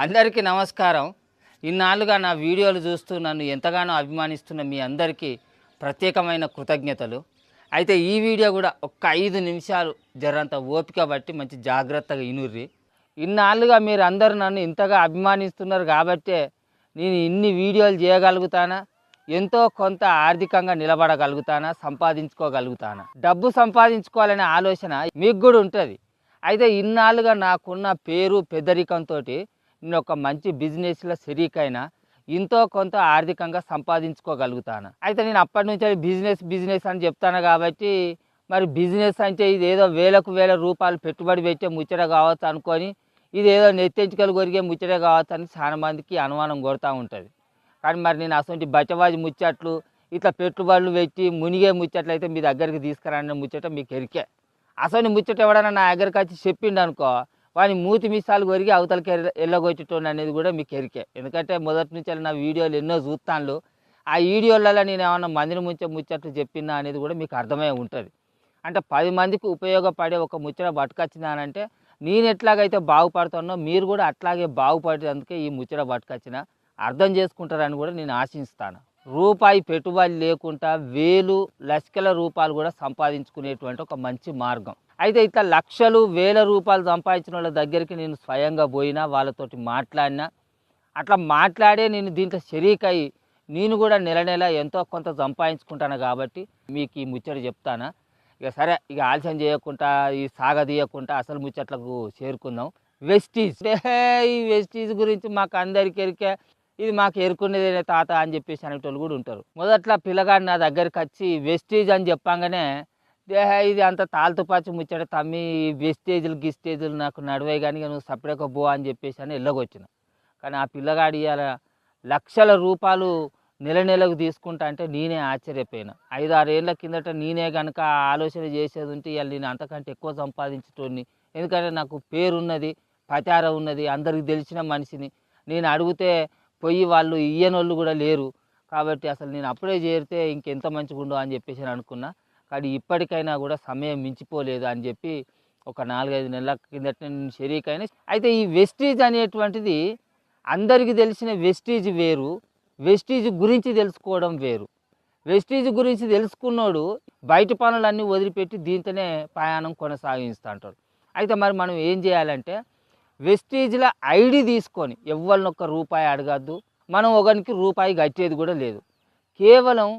అందరికీ నమస్కారం. ఇన్నాళ్ళుగా నా వీడియోలు చూస్తూ నన్ను ఎంతగానో అభిమానిస్తున్న మీ అందరికీ ప్రత్యేకమైన కృతజ్ఞతలు. అయితే ఈ వీడియో కూడా ఒక్క 5 నిమిషాలు జరంత ఓపిక బట్టి మంచి జాగ్రత్తగా ఇనుర్రి. ఇన్నాళ్ళుగా మీరు అందరూ నన్ను ఇంతగా అభిమానిస్తున్నారు కాబట్టే నేను ఇన్ని వీడియోలు చేయగలుగుతానా, ఎంతో కొంత ఆర్థికంగా నిలబడగలుగుతానా, సంపాదించుకోగలుగుతానా. డబ్బు సంపాదించుకోవాలనే ఆలోచన మీకు కూడా ఉంటుంది. అయితే ఇన్నాళ్ళుగా నాకున్న పేరు పెద్దరికంతో నేను ఒక మంచి బిజినెస్లో షరీకైనా ఎంతో కొంత ఆర్థికంగా సంపాదించుకోగలుగుతాను. అయితే నేను అప్పటి నుంచి బిజినెస్ అని చెప్తాను కాబట్టి మరి బిజినెస్ అంటే ఇది ఏదో వేలకు వేల రూపాయలు పెట్టుబడి పెట్టే ముచ్చట కావచ్చు అనుకొని ఇది ఏదో నెత్తెంచుకలు కొరిగే ముచ్చట కావచ్చు అని చాలా మందికి అనుమానం కొడుతూ ఉంటుంది. కానీ మరి నేను అసలు బచ్చబాజీ ముచ్చట్లు ఇట్లా పెట్టుబడులు పెట్టి మునిగే ముచ్చట్లు అయితే మీ దగ్గరికి తీసుకురాని ముచ్చట మీకు ఎరికే. అసలు ముచ్చట ఎవడన్నా నా దగ్గరికి వచ్చి చెప్పిండు అనుకో, వాని మూతి మిసాలు కొరిగి అవతలకి ఎల్లగొట్టేటోని అనేది కూడా మీకు ఎరికే. ఎందుకంటే మొదటి నుంచి నా వీడియోలు ఎన్నో చూస్తాను. ఆ వీడియోలలో నేను ఏమన్నా మందిని ముచ్చట్లు చెప్పినా అనేది కూడా మీకు అర్థమై ఉంటుంది. అంటే 10 మందికి ఉపయోగపడే ఒక ముచ్చట పట్టుకొచ్చినానంటే నేను ఎట్లాగైతే బాగుపడుతున్నో మీరు కూడా అట్లాగే బాగుపడేందుకే ఈ ముచ్చట పట్టుకొచ్చిన అర్థం చేసుకుంటారని కూడా నేను ఆశిస్తాను. రూపాయి పెట్టుబడి లేకుండా వేలు లక్షల రూపాయలు కూడా సంపాదించుకునేటువంటి ఒక మంచి మార్గం. అయితే ఇట్లా లక్షలు వేల రూపాయలు సంపాదించిన వాళ్ళ దగ్గరికి నేను స్వయంగా పోయినా, వాళ్ళతోటి మాట్లాడినా, అట్లా మాట్లాడే నేను దీంట్లో షరీకై నేను కూడా నెల నెల ఎంతో కొంత సంపాదించుకుంటాను. కాబట్టి మీకు ఈ ముచ్చట చెప్తాను. ఇక సరే, ఇక ఆలస్యం చేయకుండా ఈ సాగదీయకుండా అసలు ముచ్చట్లకు చేరుకుందాం. వెస్టీజ్. ఈ వెస్టీజ్ గురించి మాకు అందరికీ ఎరికే, ఇది మాకు ఎరుకునేదే తాత అని చెప్పేసి అనేటోళ్ళు కూడా ఉంటారు. మొదట్లో పిల్లగాడు నా దగ్గరికి వచ్చి వెస్టీజ్ అని చెప్పంగానే ఇది అంత తాళతుపాచి ముచ్చట తమ్మి, వెస్టేజ్లు గిస్టేజ్లు నాకు నడివే కానీ నువ్వు సపరేట్గా పో అని చెప్పేసి అని వెళ్ళగొచ్చిన. కానీ ఆ పిల్లగాడు ఇవాళ లక్షల రూపాయలు నెల నెలకు తీసుకుంటా అంటే నేనే ఆశ్చర్యపోయినా. 5-6 ఏళ్ళ కిందట నేనే కనుక ఆలోచన చేసేది ఉంటే ఇవాళ నేను అంతకంటే ఎక్కువ సంపాదించేటోడిని. ఎందుకంటే నాకు పేరున్నది, పచార ఉన్నది, అందరికి తెలిసిన మనిషిని. నేను అడిగితే పోయి వాళ్ళు ఇయ్యనోళ్ళు కూడా లేరు. కాబట్టి అసలు నేను అప్పుడే చేరితే ఇంకెంత మంచిగా ఉండవు అని చెప్పేసి అనుకున్నా. కానీ ఇప్పటికైనా కూడా సమయం మించిపోలేదు అని చెప్పి ఒక 4-5 నెలల కిందట నేను షరీకైనా. అయితే ఈ వెస్టీజ్ అనేటువంటిది అందరికీ తెలిసిన వెస్టీజ్ వేరు, వెస్టీజ్ గురించి తెలుసుకోవడం వేరు. వెస్టీజ్ గురించి తెలుసుకున్నోడు బయట పనులన్నీ వదిలిపెట్టి దీంతోనే ప్రయాణం కొనసాగిస్తూ అంటాడు. అయితే మరి మనం ఏం చేయాలంటే వెస్టీజ్ల ఐడి తీసుకొని ఎవరినొక్క రూపాయి అడగద్దు, మనం ఒకరికి రూపాయి కట్టేది కూడా లేదు. కేవలం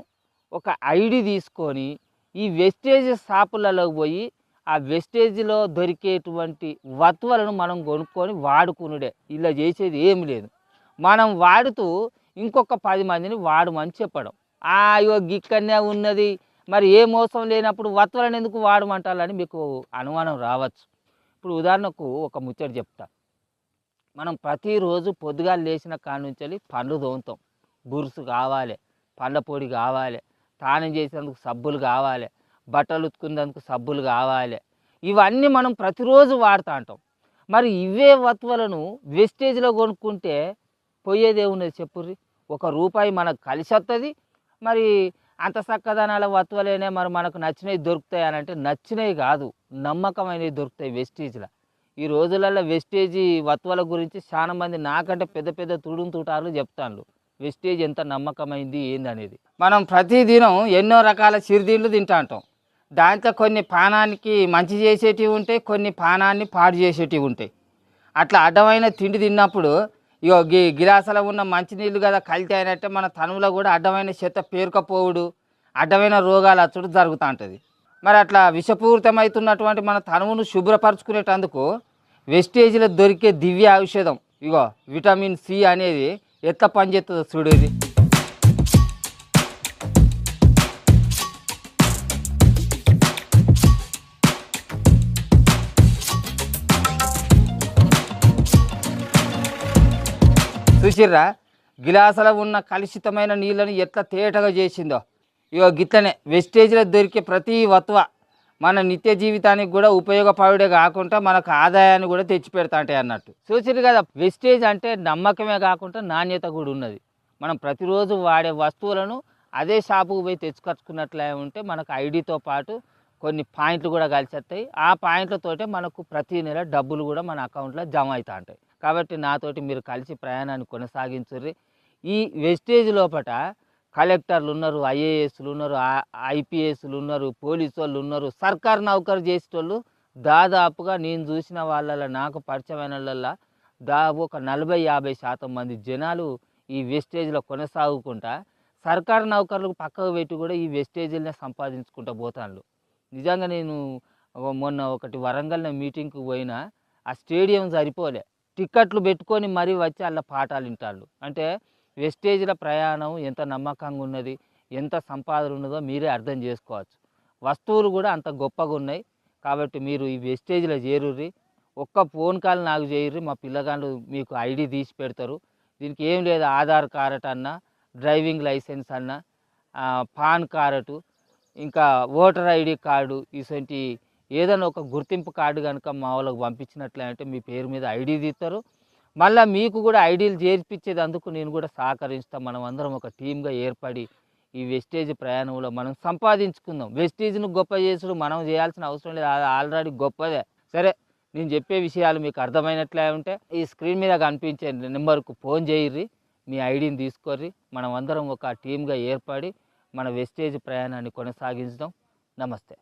ఒక ఐడి తీసుకొని ఈ వెస్టేజ్ షాపులలో పోయి ఆ వెస్టేజ్లో దొరికేటువంటి వత్తువులను మనం కొనుక్కొని వాడుకునుడే. ఇలా చేసేది ఏమి లేదు. మనం వాడుతూ ఇంకొక 10 మందిని వాడమని చెప్పడం. అయ్యో గిక్కనే ఉన్నది, మరి ఏ మోసం లేనప్పుడు వత్తువులను ఎందుకు వాడమంటారని మీకు అనుమానం రావచ్చు. ఇప్పుడు ఉదాహరణకు ఒక ముచ్చట చెప్తా. మనం ప్రతిరోజు పొద్దుగాలు లేచిన కాడ నుంచి పండ్లు తోముతాం. బురుసు కావాలి, పండ్ల పొడి కావాలి, స్నానం చేసేందుకు సబ్బులు కావాలి, బట్టలు ఉతుకునేందుకు సబ్బులు కావాలి. ఇవన్నీ మనం ప్రతిరోజు వాడుతూ ఉంటాం. మరి ఇవే వత్తువులను వెస్టేజ్లో కొనుక్కుంటే పోయేదే ఉన్నది చెప్పుర్రి. 1 రూపాయి మనకు కలిసి వస్తుంది. మరి అంత చక్కదనాల వత్తువులేనే మరి మనకు నచ్చినవి దొరుకుతాయి అని అంటే నచ్చినవి కాదు, నమ్మకమైనవి దొరుకుతాయి వెస్టేజ్లో. ఈ రోజులలో వెస్టేజీ వత్తువుల గురించి చాలా మంది నాకంటే పెద్ద పెద్ద తూటాలు చెప్తాను. వెస్టేజ్ ఎంత నమ్మకమైంది ఏందనేది. మనం ప్రతిదినం ఎన్నో రకాల చిరుతిండ్లు తింటా ఉంటాం. దాంట్లో కొన్ని పానానికి మంచి చేసేటివి ఉంటాయి, కొన్ని పానాన్ని పాడు చేసేటివి ఉంటాయి. అట్లా అడ్డమైన తిండి తిన్నప్పుడు ఇగో గిలాసలో ఉన్న మంచినీళ్ళు కదా కల్తీ అయినట్టే మన తనువులో కూడా అడ్డమైన చెత్త పేరుకపోవుడు, అడ్డమైన రోగాలు అచ్చుడు జరుగుతూ ఉంటుంది. మరి అట్లా విషపూరితమవుతున్నటువంటి మన తనువును శుభ్రపరచుకునేటందుకు వెస్టేజ్లో దొరికే దివ్య ఔషధం ఇగో విటమిన్ సి అనేది ఎట్లా పనిచేస్తుందో చూడేది. చూసిర్రా, గిలాసులో ఉన్న కలుషితమైన నీళ్ళని ఎట్లా తేటగా చేసిందో. ఇగో గిట్లనే వెస్టేజ్లో దొరికే ప్రతి వత్తువ మన నిత్య జీవితానికి కూడా ఉపయోగపడే కాకుండా మనకు ఆదాయాన్ని కూడా తెచ్చిపెడతా ఉంటాయి అన్నట్టు. చూసిరు కదా, వెస్టేజ్ అంటే నమ్మకమే కాకుండా నాణ్యత కూడా ఉన్నది. మనం ప్రతిరోజు వాడే వస్తువులను అదే షాపుకు పోయి తెచ్చుకొచ్చుకున్నట్లే ఉంటే మనకు ఐడితో పాటు కొన్ని పాయింట్లు కూడా కలిసి వస్తాయి. ఆ పాయింట్లతోటే మనకు ప్రతి నెల డబ్బులు కూడా మన అకౌంట్లో జమ అవుతూ ఉంటాయి. కాబట్టి నాతోటి మీరు కలిసి ప్రయాణాన్ని కొనసాగించుర్రి. ఈ వెస్టేజ్ లోపట కలెక్టర్లు ఉన్నారు, ఐఏఎస్లు ఉన్నారు, ఐపీఎస్లు ఉన్నారు, పోలీసు వాళ్ళు ఉన్నారు, సర్కారు నౌకరు చేసేటోళ్ళు దాదాపుగా నేను చూసిన వాళ్ళల్లో నాకు పరిచయమైన వాళ్ళల్లో దాదాపు ఒక 40-50% మంది జనాలు ఈ వెస్టేజ్లో కొనసాగుకుంటా సర్కారు నౌకర్లకు పక్కకు పెట్టి కూడా ఈ వెస్టేజీలనే సంపాదించుకుంటూ పోతాను. నిజంగా నేను మొన్న ఒకటి వరంగల్ మీటింగ్కి పోయినా ఆ స్టేడియం సరిపోలే, టిక్కెట్లు పెట్టుకొని మరీ వచ్చి అలా పాఠాలు వింటాళ్ళు. అంటే వెస్టేజ్ల ప్రయాణం ఎంత నమ్మకంగా ఉన్నది, ఎంత సంపాదన ఉన్నదో మీరే అర్థం చేసుకోవచ్చు. వస్తువులు కూడా అంత గొప్పగా ఉన్నాయి. కాబట్టి మీరు ఈ వెస్టేజ్లో చేరుర్రి. ఒక్క ఫోన్ కాల్ నాకు చేయుర్రి, మా పిల్లగాళ్ళు మీకు ఐడి తీసి పెడతారు. దీనికి ఏం లేదు, ఆధార్ కార్డ్ అన్నా, డ్రైవింగ్ లైసెన్స్ అన్నా, పాన్ కార్డు, ఇంకా ఓటర్ ఐడి కార్డు, ఇటువంటి ఏదైనా ఒక గుర్తింపు కార్డు కనుక మా వాళ్ళకి పంపించినట్లయితే మీ పేరు మీద ఐడి తీస్తారు. మళ్ళీ మీకు కూడా ఐడీలు చేర్పించేందుకు నేను కూడా సహకరిస్తాను. మనం అందరం ఒక టీమ్గా ఏర్పడి ఈ వెస్టేజ్ ప్రయాణంలో మనం సంపాదించుకుందాం. వెస్టేజ్ను గొప్ప చేసుడు మనం చేయాల్సిన అవసరం లేదు, అది ఆల్రెడీ గొప్పదే. సరే, నేను చెప్పే విషయాలు మీకు అర్థమైనట్లే ఉంటే ఈ స్క్రీన్ మీద కనిపించే నెంబర్కు ఫోన్ చేయిర్రి, మీ ఐడిని తీసుకోర్రి. మనం అందరం ఒక టీమ్గా ఏర్పడి మన వెస్టేజ్ ప్రయాణాన్ని కొనసాగించుదాం. నమస్తే.